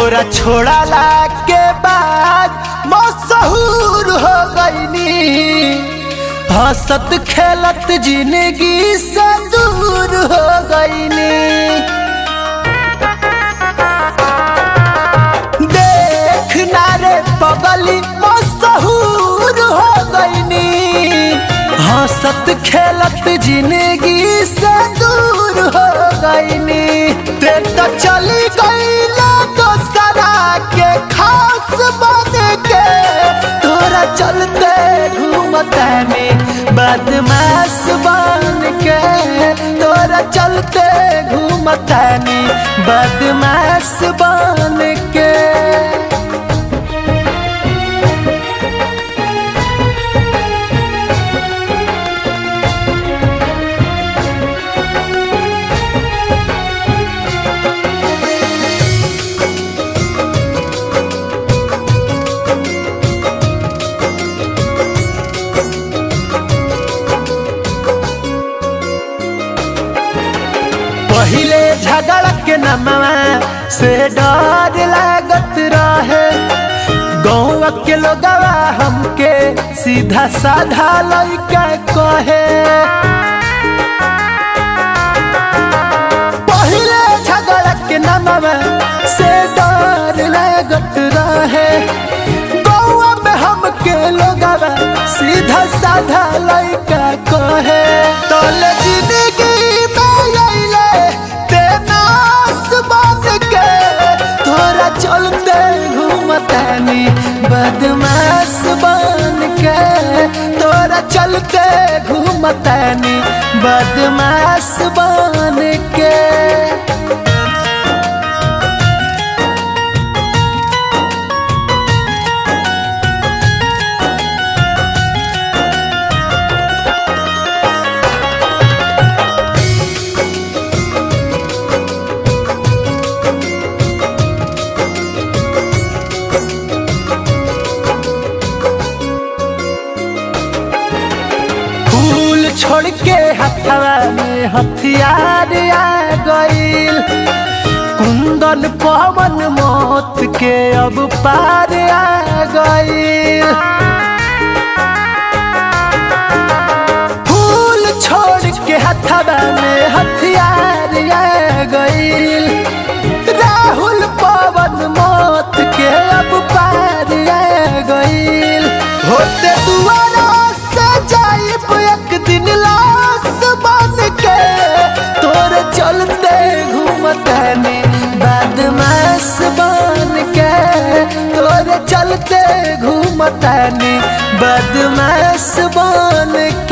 तोरा छोड़ला के बाद मशहूर हो गईनी, हंसत खेलत जिंदगी से दूर हो गईनी। देखना रे पगली मशहूर हो गईनी, हंसत खेलत जिंदगी से दूर हो गईनी। ते तो चली गईला दोसरा के खास बन के, तोरा चलते घूमतानी बदमाश बन के, तोरा चलते घूमतानी बदमाश बन के। पहिले झगड़ के नमवा से डर लागत रहे, गाँव के लोगवा हमके सीधा साधा लइका कहे। पहिले झगड़ के नमवा से डर लागत रहे, गाँव में हमके लोगवा सीधा साधा लइका कहे। तोल जिंदगी चलते घूमतानी बदमाश बन के, तोरा चलते घूमतानी बदमाश बन के। छोड़ के हथवा में हथियार आ गईल, कुंदन पवन मौत के अब पार आ गईल। फूल छोड़ के हथवा में हथियार आ गईल, राहुल पवन मौत के अब पार आ गईल। होते दुआरा से जाइब एक दिन लाश बन के, तोरे चलते घूमतानी बदमाश बन के, तोरे चलते घूमतानी बदमाश बन के।